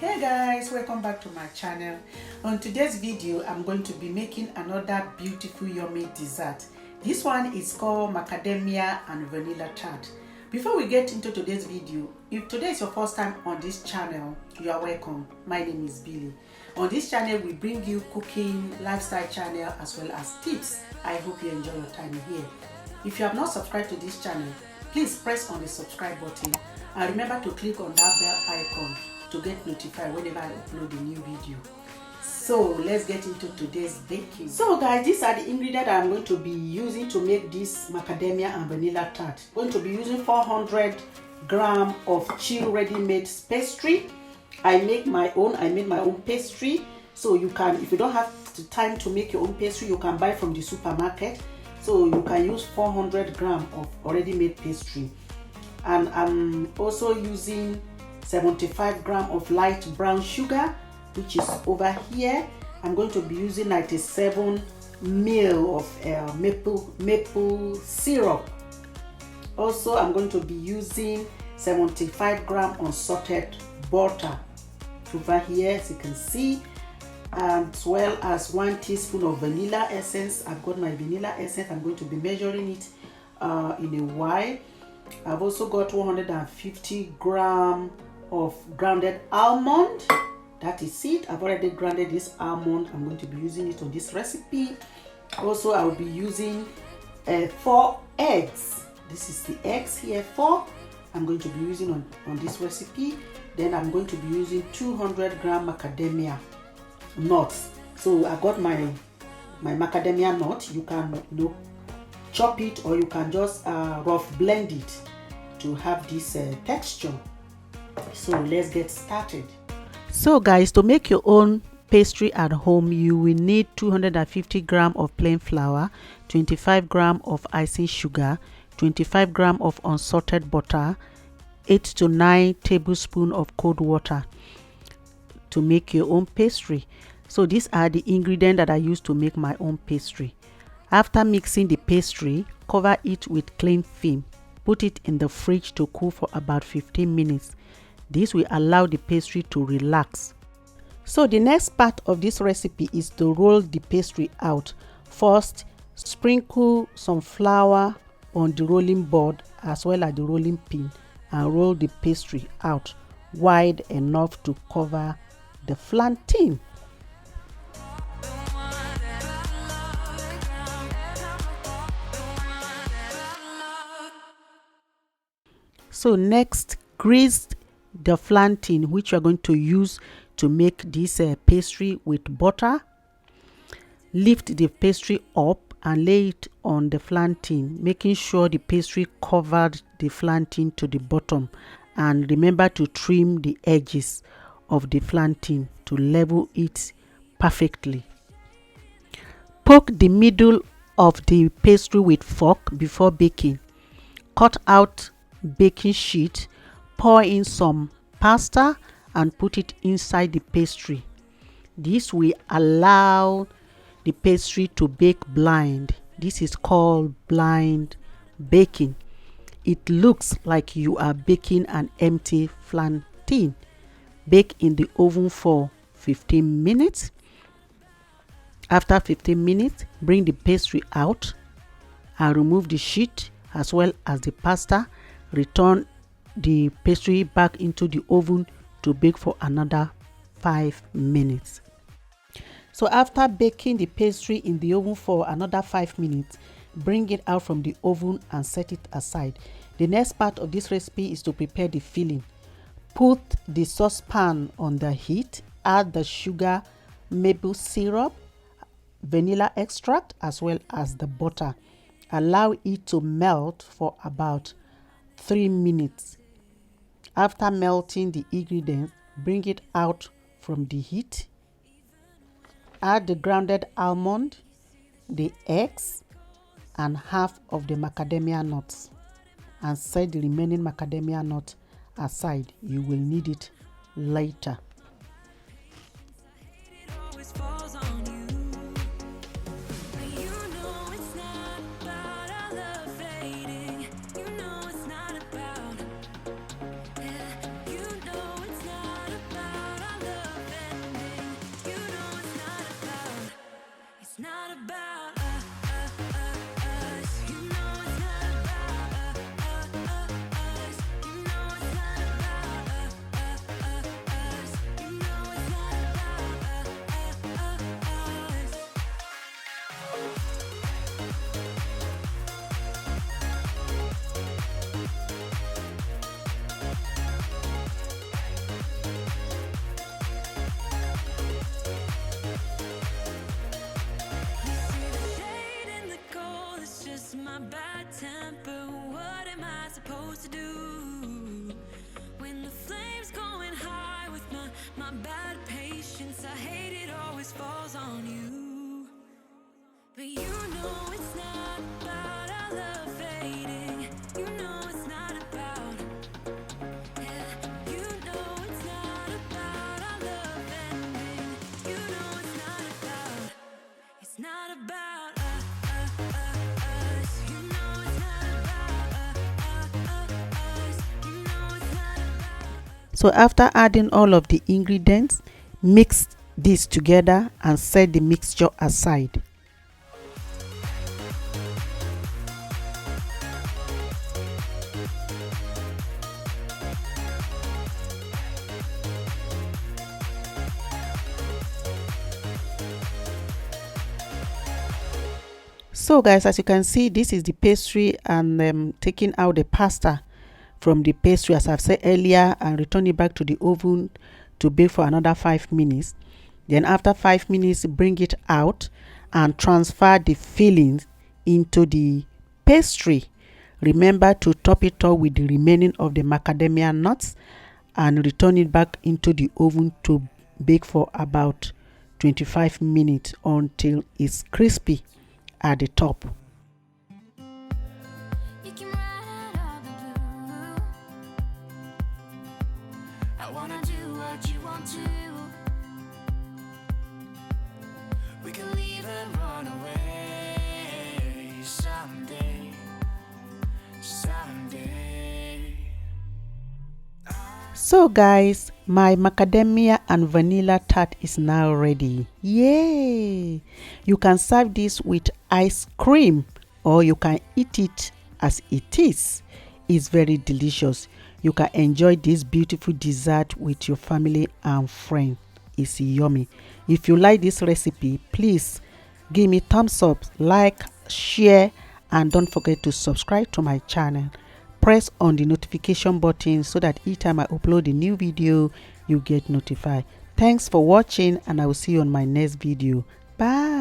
Hey guys, welcome back to my channel. On today's video I'm going to be making another beautiful yummy dessert. This one is called macadamia and vanilla tart. Before we get into today's video, if today is your first time on this channel, you are welcome. My name is Billy. On this channel we bring you cooking, lifestyle channel as well as tips. I hope you enjoy your time here. If you have not subscribed to this channel, please press on the subscribe button and remember to click on that bell icon to get notified whenever I upload a new video. So let's get into today's baking. So guys, these are the ingredients that I'm going to be using to make this macadamia and vanilla tart. I'm going to be using 400 grams of chill ready-made pastry. I made my own pastry. So you can, if you don't have the time to make your own pastry, you can buy from the supermarket. So you can use 400 grams of already made pastry. And I'm also using 75 grams of light brown sugar, which is over here. I'm going to be using 97 ml of maple syrup. Also, I'm going to be using 75 grams unsalted butter over here, as you can see, as well as 1 teaspoon of vanilla essence. I've got my vanilla essence. I'm going to be measuring it in a while. I've also got 150 grams of grounded almond. That is it. I've already grounded this almond. I'm going to be using it on this recipe. Also, I'll be using 4 eggs. This is the eggs here, 4 I'm going to be using on this recipe. Then I'm going to be using 200 grams macadamia nuts. So I got my macadamia nut. You can chop it, or you can just rough blend it to have this texture. So let's get started. So guys, to make your own pastry at home, you will need 250 grams of plain flour, 25 grams of icing sugar, 25 grams of unsalted butter, 8 to 9 tablespoons of cold water to make your own pastry. So these are the ingredients that I use to make my own pastry. After mixing the pastry, cover it with cling film. Put it in the fridge to cool for about 15 minutes. This will allow the pastry to relax. So the next part of this recipe is to roll the pastry out. First, sprinkle some flour on the rolling board as well as the rolling pin and roll the pastry out wide enough to cover the flantin. So next, grease the flantin, which you are going to use to make this pastry with butter. Lift the pastry up and lay it on the flantin, making sure the pastry covered the flantin to the bottom. And remember to trim the edges of the flantin to level it perfectly. Poke the middle of the pastry with fork before baking. Cut out baking sheet, pour in some pasta and put it inside the pastry. This will allow the pastry to bake blind. This is called blind baking. It looks like you are baking an empty flantin. Bake in the oven for 15 minutes. After 15 minutes, bring the pastry out and remove the sheet as well as the pasta. Return the pastry back into the oven to bake for another 5 minutes. So after baking the pastry in the oven for another 5 minutes, bring it out from the oven and set it aside. The next part of this recipe is to prepare the filling. Put the saucepan on the heat, add the sugar, maple syrup, vanilla extract as well as the butter. Allow it to melt for about 3 minutes. After melting the ingredients, bring it out from the heat. Add the grounded almond, the eggs, and half of the macadamia nuts, and set the remaining macadamia nut aside. You will need it later. But you know it's not about our love fading. You know it's not about, yeah. You know it's not about our love ending. You know it's not about, it's not about us. You know it's not about us. You know it's not about. So after adding all of the ingredients, mix this together and set the mixture aside. So guys, as you can see, this is the pastry, and taking out the pasta from the pastry as I've said earlier and return it back to the oven to bake for another 5 minutes. Then after 5 minutes, bring it out and transfer the fillings into the pastry. Remember to top it up with the remaining of the macadamia nuts and return it back into the oven to bake for about 25 minutes until it's crispy at the top. You can ride out the blue. I wanna do what you want to. We can leave and run away someday, someday. So guys, my macadamia and vanilla tart is now ready. Yay! You can serve this with ice cream or you can eat it as it is. It's very delicious. You can enjoy this beautiful dessert with your family and friends. It's yummy. If you like this recipe, please give me thumbs up, like, share, and don't forget to subscribe to my channel. Press on the notification button so that each time I upload a new video, you get notified. Thanks for watching, and I will see you on my next video. Bye.